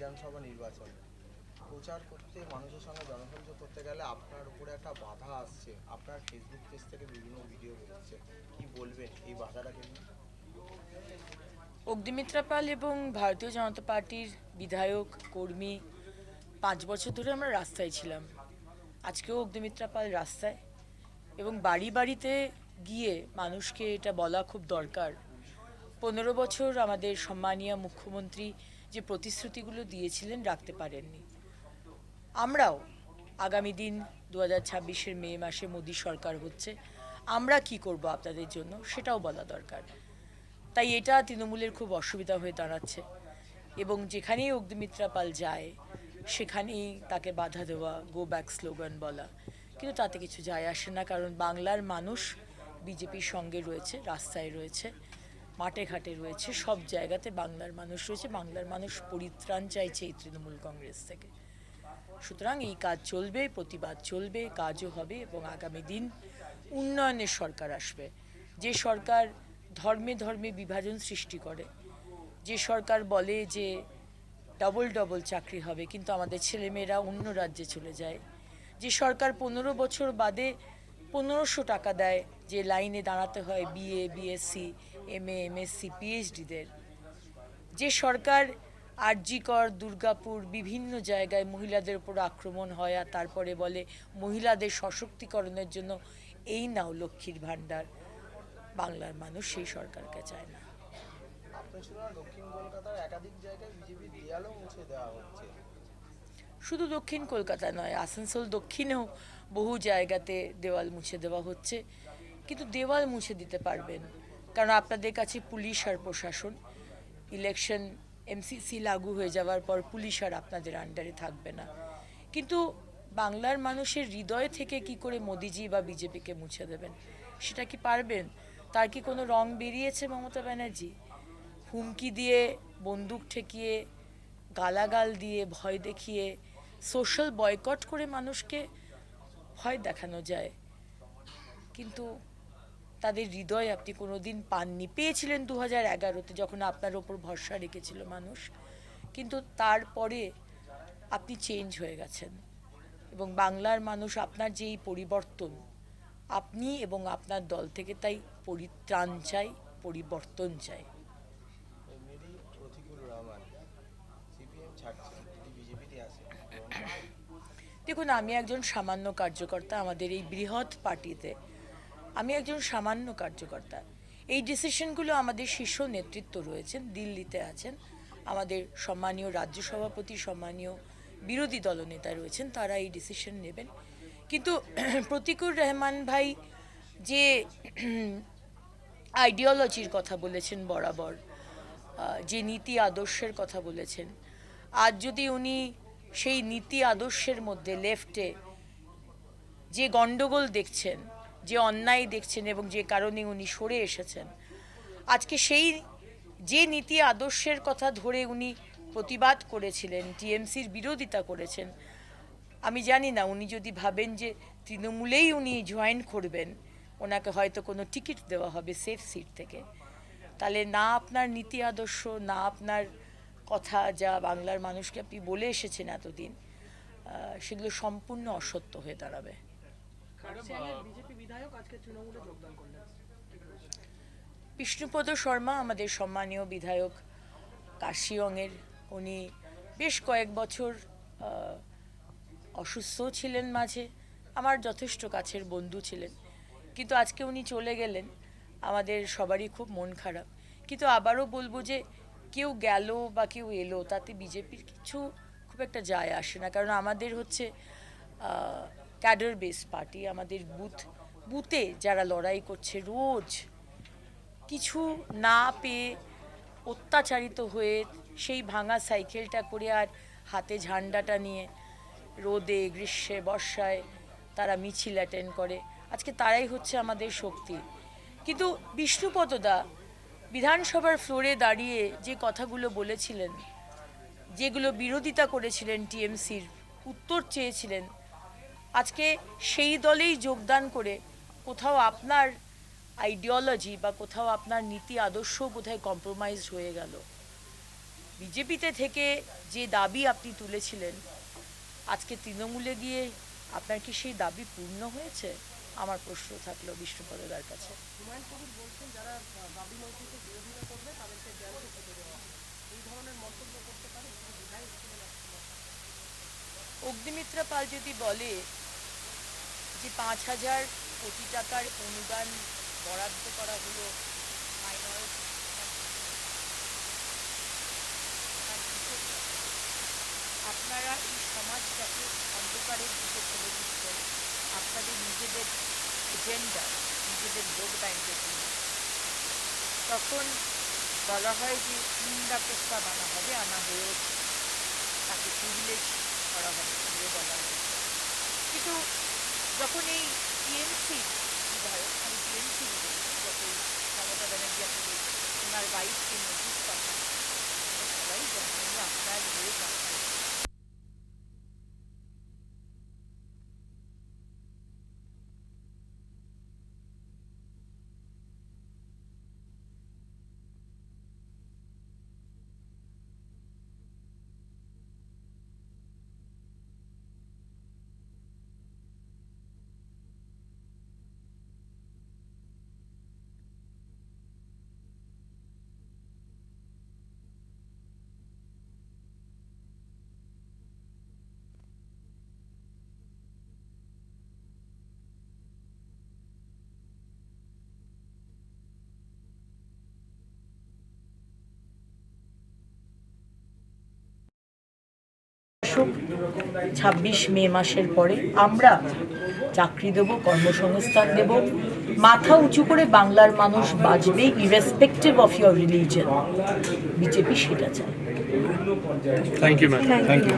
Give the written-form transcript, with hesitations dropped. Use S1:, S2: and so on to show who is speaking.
S1: বিধানসভা নির্বাচন প্রচার করতে, মানুষের সঙ্গে জনসংযোগ করতে গেলে আপনার উপরে একটা বাধা আসছে। আপনার ফেসবুক পেজ থেকে বিভিন্ন ভিডিও বেরোচ্ছে, কি বলবেন এই বাধাটাকে নিয়ে?
S2: অগ্নিমিত্রা পাল এবং ভারতীয় জনতা পার্টির বিধায়ক কর্মী 5 বছর ধরে আমরা রাস্তায় ছিলাম। আজকেও অগ্নিমিত্রা পাল রাস্তায়, এবং বাড়ি বাড়িতে গিয়ে মানুষকে এটা বলা খুব দরকার। 15 বছর আমাদের সম্মানীয় মুখ্যমন্ত্রী যে প্রতিশ্রুতিগুলো দিয়েছিলেন রাখতে পারেননি। আমরাও আগামী দিন 2026-এর মে মাসে মোদী সরকার হচ্ছে, আমরা কি করব আপনাদের জন্য সেটাও বলা দরকার। তাই এটা তৃণমূলের খুব অসুবিধা হয়ে দাঁড়াচ্ছে, এবং যেখানেই অগ্নিমিত্রা পাল যায় সেখানেই তাকে বাধা দেওয়া, গো ব্যাক স্লোগান বলা, কিন্তু তাতে কিছু যায় আসে না। কারণ বাংলার মানুষ বিজেপির সঙ্গে রয়েছে, রাস্তায় রয়েছে, মাঠে ঘাটে রয়েছে, সব জায়গাতে বাংলার মানুষ রয়েছে। বাংলার মানুষ পরিত্রাণ চাইছে এই তৃণমূল কংগ্রেস থেকে। সুতরাং এই কাজ চলবে, প্রতিবাদ চলবে, কাজও হবে, এবং আগামী দিন উন্নয়নের সরকার আসবে। যে সরকার ধর্মে ধর্মে বিভাজন সৃষ্টি করে, যে সরকার বলে যে ডবল ডবল চাকরি হবে কিন্তু আমাদের ছেলেমেয়েরা অন্য রাজ্যে চলে যায়, যে সরকার 15 বছর বাদে 1500 টাকা দেয়, যে লাইনে দাঁড়াতে হয় বিএ, বিএসসি, এমএ, এমএসসি, পিএইচডিদের, যে সরকার আরজিকর, দুর্গাপুর বিভিন্ন জায়গায় মহিলাদের উপর আক্রমণ হয় আর তারপরে বলে মহিলাদের সশক্তিকরণের জন্য এই নাও লক্ষ্মীর ভাণ্ডার, বাংলার মানুষ সেই সরকারকে চায় না।
S1: আপনার শুনলাম দক্ষিণ কলকাতার একাধিক জায়গায় বিজেপির দেয়ালও মুছে দেওয়া হচ্ছে।
S2: শুধু দক্ষিণ কলকাতা নয়, আসানসোল দক্ষিণেও বহু জায়গাতে দেওয়াল মুছে দেওয়া হচ্ছে। কিন্তু দেওয়াল মুছে দিতে পারবেন কারণ আপনাদের কাছে পুলিশ আর প্রশাসন। ইলেকশন এমসিসি লাগু হয়ে যাওয়ার পর পুলিশ আর আপনাদের আন্ডারে থাকবে না। কিন্তু বাংলার মানুষের হৃদয় থেকে কি করে মোদিজি বা বিজেপিকে মুছে দেবেন, সেটা কি পারবেন? তার কি কোনো রং বেরিয়েছে মমতা ব্যানার্জি? হুমকি দিয়ে, বন্দুক ঠেকিয়ে, গালাগাল দিয়ে, ভয় দেখিয়ে, সোশ্যাল বয়কট করে মানুষকে ভয় দেখানো যায়, কিন্তু তাদের হৃদয় আপনি কোনোদিন পাননি। পেয়েছিলেন 2011-তে যখন আপনার ওপর ভরসা রেখেছিল মানুষ, কিন্তু তারপরে আপনি চেঞ্জ হয়ে গেছেন। এবং বাংলার মানুষ আপনার যে এই পরিবর্তন, আপনি এবং আপনার দল থেকে তাই পরিত্রাণ চাই, পরিবর্তন চাই।
S1: মেরি প্রতিকুল রহমান সিপিএম ছাড়ছেন, তিনি বিজেপিতে আসেন।
S2: দেখুন, আমি একজন সামান্য কার্যকর্তা আমাদের এই বৃহৎ পার্টিতে। আমি একজন সামান্য কার্যকর্তা। এই ডিসিশনগুলো আমাদের শীর্ষ নেতৃত্ব রয়েছেন, দিল্লিতে আছেন, আমাদের সম্মানীয় রাজ্য সভাপতি, সম্মানীয় বিরোধী দলনেতা রয়েছেন, তারা এই ডিসিশন নেবেন। কিন্তু প্রতিকুর রহমান ভাই যে আইডিওলজির কথা বলেছেন বরাবর, যে নীতি আদর্শের কথা বলেছেন, আজ যদি উনি সেই নীতি আদর্শের মধ্যে লেফটে যে গণ্ডগোল দেখছেন, যে অন্যায় দেখছেন এবং যে কারণে উনি সরে এসেছেন, আজকে সেই যে নীতি আদর্শের কথা ধরে উনি প্রতিবাদ করেছিলেন, টিএমসির বিরোধিতা করেছেন, আমি জানি না উনি যদি ভাবেন যে তৃণমূলেই উনি জয়েন করবেন, ওনাকে হয়তো কোনো টিকিট দেওয়া হবে সেফ সিট থেকে, তাহলে না আপনার নীতি আদর্শ, না আপনার কথা যা বাংলার মানুষকে আপনি বলে এসেছেন এতদিন, সেগুলো সম্পূর্ণ অসত্য হয়ে দাঁড়াবে। বিষ্ণুপদ শর্মা আমাদের সম্মানীয় বিধায়ক কাশিয়ংয়ের, উনি বেশ কয়েক বছর অসুস্থ ছিলেন, মাঝে আমার যথেষ্ট কাছের বন্ধু ছিলেন, কিন্তু আজকে উনি চলে গেলেন, আমাদের সবারই খুব মন খারাপ। কিন্তু আবারও বলবো যে কেউ গেল বা কেউ এলো তাতে বিজেপির কিছু খুব একটা যায় আসে না, কারণ আমাদের হচ্ছে ক্যাডার বেস পার্টি। আমাদের বুথে যারা লড়াই করছে, রোজ কিছু না পেয়ে অত্যাচারিত হয়ে সেই ভাঙা সাইকেলটা করে আর হাতে ঝান্ডাটা নিয়ে রোদে, গ্রীষ্মে, বর্ষায় তারা মিছিল অ্যাটেন্ড করে, আজকে তারাই হচ্ছে আমাদের শক্তি। কিন্তু বিষ্ণুপদদা বিধানসভার ফ্লোরে দাঁড়িয়ে যে কথাগুলো বলেছিলেন, যেগুলো বিরোধিতা করেছিলেন, টিএমসির উত্তর চেয়েছিলেন, আজকে সেই দলেই যোগদান করে কোথাও আপনার আইডিওলজি বা কোথাও আপনার নীতি আদর্শ বোধহয় কম্প্রোমাইজ হয়ে গেল। বিজেপিতে থেকে যে দাবি আপনি তুলেছিলেন, আজকে তৃণমূলে গিয়ে আপনার কি সেই দাবি পূর্ণ হয়েছে? আমার প্রশ্ন থাকলো বিষ্ণুপদ দার কাছে।
S3: হুমায়ুন কবির বলছেন যারা দাবি নৈতিকে বিরোধিতা করবে তাদেরকে জ্যান্ত পুঁতে দেওয়া হবে। এই ধরনের মন্তব্য করতে পারে তিনি বিধায়ক ছিলেন একসময়।
S2: অগ্নিমিত্রা পাল যদি বলে যে 5,000 কোটি টাকার অনুদান বরাদ্দ করা হলো মাইনরিটি, আপনারা এই সমাজটাকে অন্ধকারের দিকে ঠেলে দিচ্ছেন আপনাদের নিজেদের এজেন্ডা, নিজেদের ভোট ব্যাংকের জন্য। তখন বলা হয় যে নিন্দা প্রস্তাব আনা হবে, আনা হয়েও তাকে প্রিভিলেজ করা হবে বলে বলা হয়েছে। কিন্তু যখন এই টিএমসি বিধায়ক, আমি টিএমসি যখন মমতা ব্যানার্জি আপনাদের ওনার ওয়াইফকে নোটিশ পাঠান, সবাই জানেন আপনার হয়ে কাজ করছে। আসুক 26 মে মাসের পরে আমরা চাকরি দেব, কর্মসংস্থান দেব, মাথা উঁচু করে বাংলার মানুষ বাঁচবে irrespective of your religion. BJP সেটা চায়।
S4: Thank you, ma'am. Thank you.